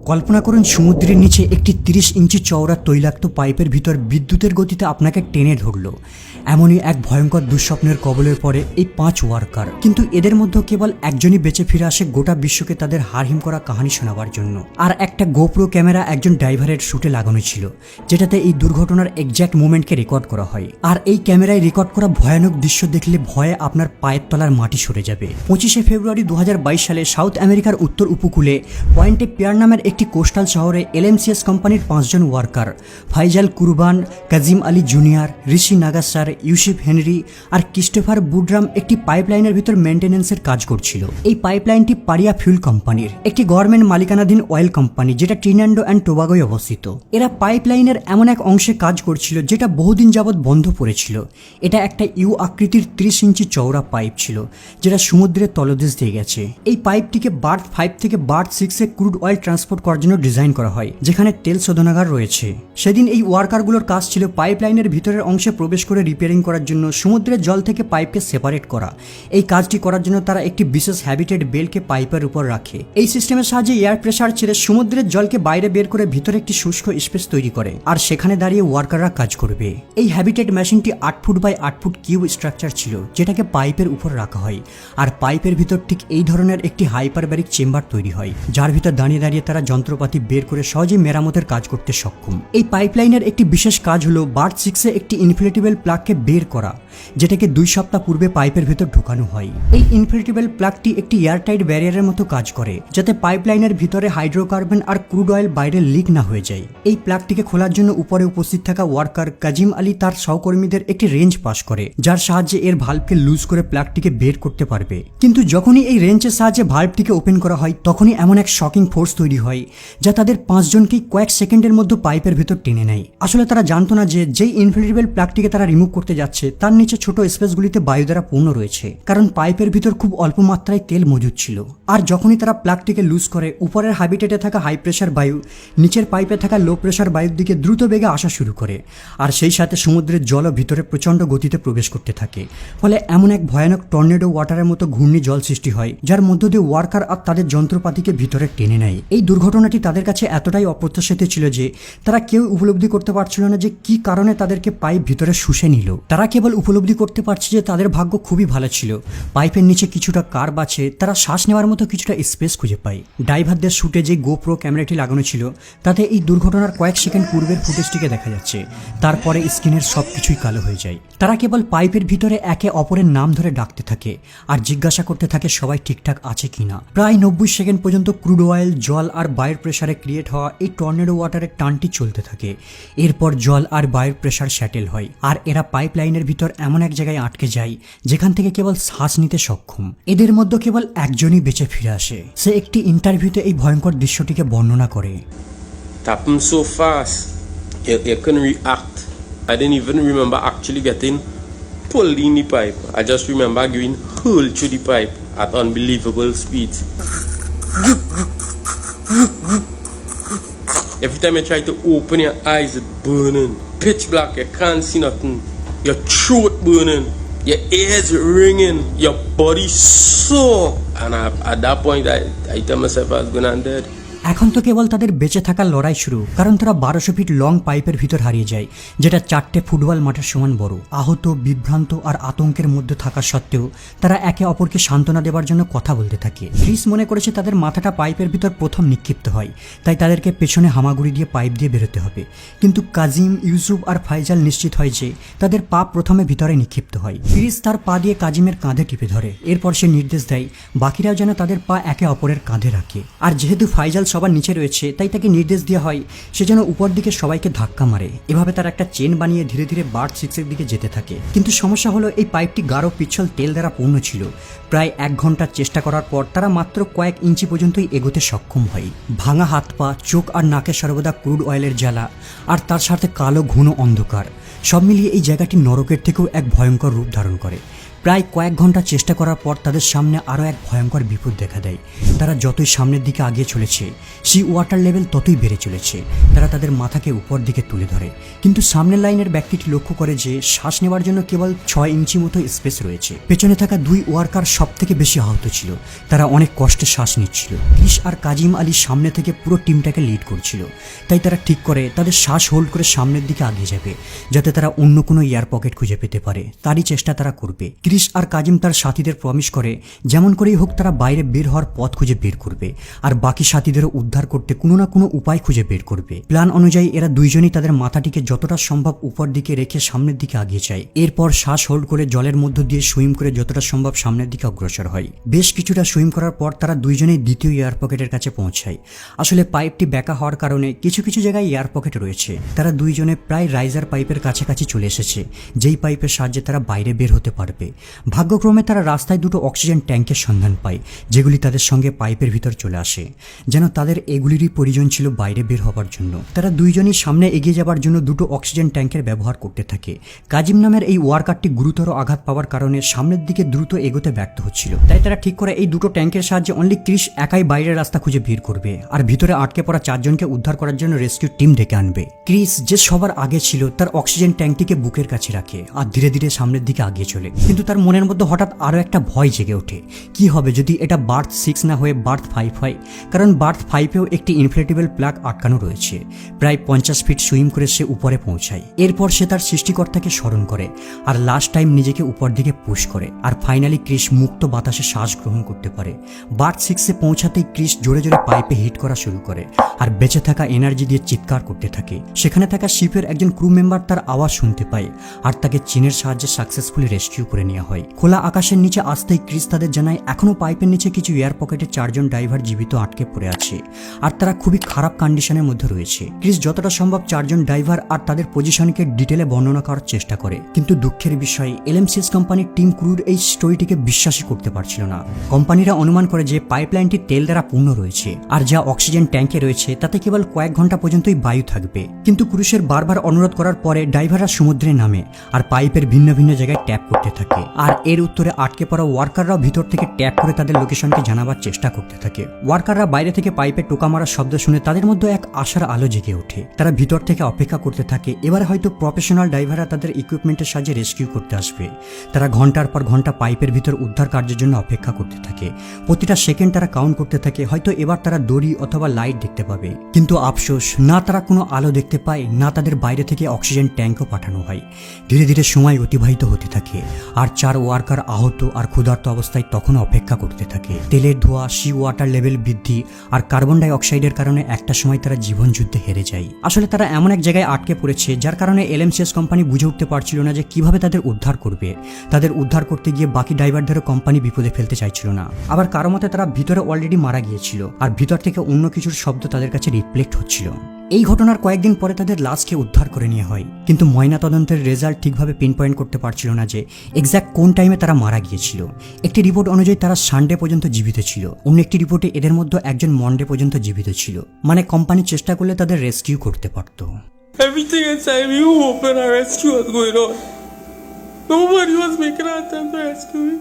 কল্পনা করুন সমুদ্রের নিচে একটি 30 ইঞ্চি চওড়া তৈলাক্ত পাইপের ভিতর বিদ্যুতের গতিতে আপনাকে টেনে ধরল। এমনই এক ভয়ঙ্কর দুঃস্বপ্নের কবলের পরে এই 5 ওয়ার্কার, কিন্তু এদের মধ্যে কেবল একজনই বেঁচে ফিরে আসে গোটা বিশ্বকে তাদের হারহিম করা কাহিনী শোনাবার জন্য। আর একটা গোপ্রো ক্যামেরা একজন ড্রাইভারের শুটে লাগানো ছিল, যেটাতে এই দুর্ঘটনার এক্স্যাক্ট মোমেন্টকে রেকর্ড করা হয়। আর এই ক্যামেরায় রেকর্ড করা ভয়ানক দৃশ্য দেখলে ভয়ে আপনার পায়ের তলার মাটি সরে যাবে। 25শে ফেব্রুয়ারি 2022 সালে সাউথ আমেরিকার উত্তর উপকূলে পয়েন্টে পিয়ার নামের একটি কোস্টাল শহরে LMCS কোম্পানির 5 জন ওয়ার্কার ফাইজাল কুরবান, কাজিম আলী জুনিয়র, ঋষি নাগাসার, ইউসুফ হেনরি আর ক্রিস্টোফার বুডরাম একটি পাইপলাইনের ভিতর মেইনটেনেন্সের কাজ করছিল। এই পাইপলাইনটি পারিয়া ফিউল কোম্পানির, একটি গভর্নমেন্ট মালিকানাধীন অয়েল কোম্পানি, যেটা ট্রিনিডাদ অ্যান্ড টোবাগোয় অবস্থিত। এরা পাইপলাইনের এমন এক অংশে কাজ করছিল যেটা বহুদিন যাবৎ বন্ধ পড়েছিল। এটা একটা ইউ আকৃতির 30 ইঞ্চি চওড়া পাইপ ছিল, যেটা সমুদ্রের তলদেশ দিয়ে গেছে। এই পাইপটিকে বার্থ 5 থেকে বার্থ 6-এ ক্রুড অয়েল ট্রান্সপোর্ট করার জন্য ডিজাইন করা হয়, যেখানে তেল শোধনাগার রয়েছে। সেদিন এই ওয়ার্কারগুলোর কাজ ছিল পাইপলাইনের ভিতরের অংশে প্রবেশ করে রিপেয়ারিং করার জন্য সমুদ্রের জল থেকে পাইপকে সেপারেট করা। এই কাজটি করার জন্য তারা একটি বিশেষ হ্যাবিটেড বেলকে পাইপের উপর রাখে। এই সিস্টেমের সাহায্যে এয়ার প্রেসার ছেড়ে সমুদ্রের জলকে বাইরে বের করে ভিতরে একটি শুষ্ক স্পেস তৈরি করে, আর সেখানে দাঁড়িয়ে ওয়ার্কাররা কাজ করবে। এই হ্যাবিটেড মেশিনটি 8 foot by 8 foot cube structure ছিল, যেটাকে পাইপের উপর রাখা হয়। আর পাইপের ভিতর ঠিক এই ধরনের একটি হাইপারব্যারিক চেম্বার তৈরি হয়, যার ভিতর দাঁড়িয়ে দাঁড়িয়ে তারা যন্ত্রপাতি বের করে সহজেই মেরামতের কাজ করতে সক্ষম। এই পাইপলাইনের একটি বিশেষ কাজ হলো বার্থ 6-এ একটি ইনফ্লেটেবল প্লাগকে বের করা, যেটাকে 2 সপ্তাহ পূর্বে পাইপের ভিতর ঢোকানো হয়। এই ইনফ্লেটেবল প্লাগটি একটি এয়ারটাইট ব্যারিয়ারের মতো কাজ করে, যাতে পাইপলাইনের ভিতরে হাইড্রোকার্বন আর ক্রুড অয়েল বাইরে লিক না হয়ে যায়। এই প্লাগটিকে খোলার জন্য উপরে উপস্থিত থাকা ওয়ার্কার কাজিম আলী তার সহকর্মীদের একটি রেঞ্জ পাস করে, যার সাহায্যে এর ভাল্বকে লুজ করে প্লাগটিকে বের করতে পারবে। কিন্তু যখনই এই রেঞ্জের সাহায্যে ভাল্বটিকে ওপেন করা হয়, তখনই এমন এক শকিং ফোর্স তৈরি হয় যা তাদের 5 জনকেই কয়েক সেকেন্ডের মধ্যে পাইপের ভিতর টেনে নেয়। আসলে তারা জানতো না যে যেই ইনফ্লেটেবল প্লাগটিকে তারা রিমুভ করতে যাচ্ছে, তার নিচে ছোট স্পেসগুলিতে বায়ু দ্বারা পূর্ণ রয়েছে, কারণ পাইপের ভিতর খুব অল্প মাত্রায় তেল মজুদ ছিল। আর যখনই তারা প্লাগটিকে লুজ করে, উপরের হ্যাবিটেটে থাকা হাই প্রেসার বায়ু নিচের পাইপে থাকা লো প্রেসার বায়ুর দিকে দ্রুত বেগে আসা শুরু করে, আর সেই সাথে সমুদ্রের জলও ভিতরে প্রচণ্ড গতিতে প্রবেশ করতে থাকে। ফলে এমন এক ভয়ানক টর্নেডো ওয়াটারের মতো ঘূর্ণি জল সৃষ্টি হয়, যার মধ্য দিয়ে ওয়ার্কার আর তাদের যন্ত্রপাতিকে ভিতরে টেনে নেয়। এই দুর্ঘটনাটি তাদের কাছে এতটাই অপ্রত্যাশিত ছিল যে তারা কেউ উপলব্ধি করতে পারছিল না যে কি কারণে তাদেরকে পাইপ ভিতরে শুষে নিল। তারা কেবল উপলব্ধি করতে পারছে যে তাদের ভাগ্য খুবই ভালো ছিল, পাইপের নিচে কিছুটা কার্ভ আছে, তারা শ্বাস নেওয়ার মতো কিছুটা স্পেস খুঁজে পায়। ড্রাইভারদের শুটে যে গোপ্রো ক্যামেরাটি লাগানো ছিল, তাতে এই দুর্ঘটনার কয়েক সেকেন্ড পূর্বের ফুটেজটিকে দেখা যাচ্ছে। তারপরে স্ক্রিনের সবকিছুই কালো হয়ে যায়। তারা কেবল পাইপের ভিতরে একে অপরের নাম ধরে ডাকতে থাকে আর জিজ্ঞাসা করতে থাকে সবাই ঠিকঠাক আছে কিনা। প্রায় 90 সেকেন্ড পর্যন্ত ক্রুড অয়েল, জল আর বায়ুর প্রেসারে ক্রিয়েট হওয়া এই টর্নেডো ওয়াটারের টানটি চলতে থাকে। এরপর জল আর বায়ুর প্রেসার স্যাটেল হয়, আর এরা পাইপ লাইনের ভিতর এমন এক জায়গায় আটকে যায় যেখান থেকে কেবল শ্বাস নিতে সক্ষম। এদের মধ্যে কেবল একজনই বেঁচে ফিরে আসে। সে একটি ইন্টারভিউতে এই ভয়ঙ্কর দৃশ্যটিকে বর্ণনা করে। Happened so fast, you couldn't react. I didn't even remember actually getting pulled in the pipe. I just remember going hurled through the pipe at unbelievable speeds. Every time you try to open your eyes, it's burning. Pitch black, you can't see nothing. Your throat burning, your ears ringing, your body sore. And at that point, I tell myself I was going to dead. এখন তো কেবল তাদের বেঁচে থাকার লড়াই শুরু, কারণ তারা 1200 feet long পাইপের ভিতর হারিয়ে যায়, যেটা 4টে ফুটবল মাঠের সমান বড়। আহত, বিভ্রান্ত আর আতঙ্কের মধ্যে থাকা সত্ত্বেও তারা একে অপরকে সান্ত্বনা দেওয়ার জন্য কথা বলতে থাকে। ক্রিস মনে করেছে তাদের মাথাটা পাইপের ভিতর প্রথম নিক্ষিপ্ত হয়, তাই তাদেরকে পেছনে হামাগুড়ি দিয়ে পাইপ দিয়ে বেরোতে হবে। কিন্তু কাজিম, ইউসুফ আর ফাইজাল নিশ্চিত হয় যে তাদের পা প্রথমে ভিতরে নিক্ষিপ্ত হয়। ক্রিস তার পা দিয়ে কাজিমের কাঁধে টিপে ধরে। এরপর সে নির্দেশ দেয় বাকিরাও যেন তাদের পা একে অপরের কাঁধে রাখে। আর যেহেতু ফাইজাল সবার নিচে রয়েছে, তাই তাকে নির্দেশ দেওয়া হয় সে যেন উপর দিকে সবাইকে ধাক্কা মারে। এভাবে তারা একটা চেন বানিয়ে ধীরে ধীরে বার্থ 6-এর দিকে যেতে থাকে। কিন্তু সমস্যা হলো এই পাইপটি গাঢ় পিচ্ছল তেল দ্বারা পূর্ণ ছিল। প্রায় 1 ঘন্টার চেষ্টা করার পর তারা মাত্র কয়েক ইঞ্চি পর্যন্তই এগোতে সক্ষম হয়। ভাঙা হাত পা, চোখ আর নাকে সর্বদা ক্রুড অয়েলের জ্বালা, আর তার সাথে কালো ঘন অন্ধকার, সব মিলিয়ে এই জায়গাটি নরকের থেকেও এক ভয়ঙ্কর রূপ ধারণ করে। প্রায় কয়েক ঘন্টা চেষ্টা করার পর তাদের সামনে আরও এক ভয়ঙ্কর বিপদ দেখা দেয়। তারা যতই সামনের দিকে আগিয়ে চলেছে সি ওয়াটার লেভেল ততই বেড়ে চলেছে। তারা তাদের মাথাকে উপর দিকে তুলে ধরে, কিন্তু সামনের লাইনের ব্যক্তিটি লক্ষ্য করে যে শ্বাস নেওয়ার জন্য কেবল 6 ইঞ্চি মতো স্পেস রয়েছে। পেছনে থাকা 2 ওয়ার্কার সব থেকে বেশি আহত ছিল। তারা অনেক কষ্টে শ্বাস নিচ্ছিল। ক্রিস আর কাজিম আলী সামনে থেকে পুরো টিমটাকে লিড করছিল। তাই তারা ঠিক করে তাদের শ্বাস হোল্ড করে সামনের দিকে আগিয়ে যাবে, যাতে তারা অন্য কোনো এয়ার পকেট খুঁজে পেতে পারে। তারই চেষ্টা তারা করবে। ক্রিস আর কাজিম তার সাথীদের প্রমিস করে যেমন করেই হোক তারা বাইরে বের হওয়ার পথ খুঁজে বের করবে, আর বাকি সাথীদেরও উদ্ধার করতে কোনো না কোনো উপায় খুঁজে বের করবে। প্ল্যান অনুযায়ী এরা দুইজনই তাদের মাথাটিকে যতটা সম্ভব উপর দিকে রেখে সামনের দিকে আগিয়ে যায়। এরপর শ্বাস হোল্ড করে জলের মধ্য দিয়ে সুইম করে যতটা সম্ভব সামনের দিকে অগ্রসর হয়। বেশ কিছুটা সুইম করার পর তারা দুইজনেই দ্বিতীয় এয়ার পকেটের কাছে পৌঁছায়। আসলে পাইপটি বেঁকা হওয়ার কারণে কিছু কিছু জায়গায় এয়ার পকেট রয়েছে। তারা দুইজনে প্রায় রাইজার পাইপের কাছাকাছি চলে এসেছে, যেই পাইপের সাহায্যে তারা বাইরে বের হতে পারবে। ভাগ্যক্রমে তারা রাস্তায় 2টো অক্সিজেন ট্যাঙ্কের সন্ধান পায়, যেগুলি তাদের সঙ্গে পাইপের ভিতর চলে আসে, যেন তাদের এগুলিরই প্রয়োজন ছিল বাইরে বের হবার জন্য। তারা দুইজনই সামনে এগিয়ে যাবার জন্য 2টো অক্সিজেন ট্যাঙ্কের ব্যবহার করতে থাকে। কাজিম নামের এই ওয়ার্কারটি গুরুতর আঘাত পাওয়ার কারণে সামনের দিকে দ্রুত এগোতে ব্যর্থ হচ্ছিল। তাই তারা ঠিক করে এই 2টো ট্যাঙ্কের সাহায্যে অনলি ক্রিস একাই বাইরের রাস্তা খুঁজে বের করবে, আর ভিতরে আটকে পড়া 4 জনকে উদ্ধার করার জন্য রেস্কিউ টিম ডেকে আনবে। ক্রিস যে সবার আগে ছিল তার অক্সিজেন ট্যাঙ্কটিকে বুকের কাছে রাখে আর ধীরে ধীরে সামনের দিকে আগিয়ে চলে। কিন্তু তার মনের মধ্যে হঠাৎ আরও একটা ভয় জেগে ওঠে। কি হবে যদি এটা বার্থ 6 না হয়ে বার্থ 5 হয়? কারণ বার্থ 5-এও একটি ইনফ্লেটেবল প্লাগ আটকানো রয়েছে। প্রায় 50 ফিট সুইম করে সে উপরে পৌঁছায়। এরপর সে তার সৃষ্টিকর্তাকে স্মরণ করে আর লাস্ট টাইম নিজেকে উপর দিকে পুশ করে, আর ফাইনালি ক্রিস মুক্ত বাতাসে শ্বাস গ্রহণ করতে পারে। বার্থ 6-এ পৌঁছাতেই ক্রিস জোরে জোরে পাইপে হিট করা শুরু করে আর বেঁচে থাকা এনার্জি দিয়ে চিৎকার করতে থাকে। সেখানে থাকা শিপের একজন ক্রু মেম্বার তার আওয়াজ শুনতে পায় আর তাকে চিনের সাহায্যে সাকসেসফুলি রেস্কিউ করে নেওয়া হয়। খোলা আকাশের নিচে আসতেই ক্রিস তাদের জানায় এখনো পাইপের নিচে কিছু এয়ার পকেটে 4 জন ড্রাইভার জীবিত আটকে পড়ে আছে আর তারা খুবই খারাপ কন্ডিশনের মধ্যে রয়েছে। ক্রিস যতটা সম্ভব 4 জন ড্রাইভার আর তাদের পজিশনকে ডিটেলে বর্ণনা করার চেষ্টা করে, কিন্তু দুঃখের বিষয় এলএমসিএস কোম্পানির টিম ক্রুর এই স্টোরিটিকে বিশ্বাসই করতে পারছিল না। কোম্পানিরা অনুমান করে যে পাইপলাইনটি তেল দ্বারা পূর্ণ রয়েছে আর যা অক্সিজেন ট্যাঙ্কে রয়েছে তাতে কেবল কয়েক ঘন্টা পর্যন্তই বায়ু থাকবে। কিন্তু ক্রুশের বারবার অনুরোধ করার পরে ড্রাইভাররা সমুদ্রে নামে আর পাইপের ভিন্ন ভিন্ন জায়গায় ট্যাপ করতে থাকে, আর এর উত্তরে আটকে পড়া ওয়ার্কাররাও ভিতর থেকে ট্যাপ করে তাদের লোকেশনকে জানাবার চেষ্টা করতে থাকে। ওয়ার্কাররা বাইরে থেকে পাইপে টোকা মারার শব্দ শুনে তাদের মধ্যে এক আশার আলো জেগে ওঠে। তারা ভিতর থেকে অপেক্ষা করতে থাকে এবারে হয়তো প্রফেশনাল ড্রাইভাররা তাদের ইকুইপমেন্টের সাহায্যে রেস্কিউ করতে আসবে। তারা ঘন্টার পর ঘন্টা পাইপের ভিতর উদ্ধার কার্যের জন্য অপেক্ষা করতে থাকে। প্রতিটা সেকেন্ড তারা কাউন্ট করতে থাকে, হয়তো এবার তারা দড়ি অথবা লাইট দেখতে পাবে। কিন্তু আফসোস, না তারা কোনো আলো দেখতে পায়, না তাদের বাইরে থেকে অক্সিজেন ট্যাঙ্কও পাঠানো হয়। ধীরে ধীরে সময় অতিবাহিত হতে থাকে আর 4 ওয়ার্কার আহত আর ক্ষুধার্ত অবস্থায় তখনও অপেক্ষা করতে থাকে। তেলের ধোঁয়া, সি ওয়াটার লেভেল বৃদ্ধি আর কার্বন ডাই অক্সাইডের কারণে একটা সময় তারা জীবন যুদ্ধে হেরে যায়। আসলে তারা এমন এক জায়গায় আটকে পড়েছে যার কারণে এলএমসিএস কোম্পানি বুঝে উঠতে পারছিল না যে কিভাবে তাদের উদ্ধার করবে। তাদের উদ্ধার করতে গিয়ে বাকি ড্রাইভারদেরও কোম্পানি বিপদে ফেলতে চাইছিল না। আবার কারো মতে তারা ভিতরে অলরেডি মারা গিয়েছিল আর ভিতর থেকে অন্য কিছুর শব্দ তাদের কাছে রিফ্লেক্ট হচ্ছিল। এই ঘটনার কয়েকদিন পরে তাদের লাশকে উদ্ধার করে নেওয়া হয়, কিন্তু ময়নাতদন্তের রেজাল্ট ঠিকভাবে পিন পয়েন্ট করতে পারছিল না যে এক্স্যাক্ট কোন টাইমে তারা মারা গিয়েছিল। একটি রিপোর্ট অনুযায়ী তারা সানডে পর্যন্ত জীবিত ছিল, অন্য একটি রিপোর্টে এদের মধ্যে একজন মন্ডে পর্যন্ত জীবিত ছিল। মানে কোম্পানি চেষ্টা করলে তাদের রেস্কিউ করতে পারত। Everything inside me was hoping a rescue was going on. Nobody was making an attempt to rescue me.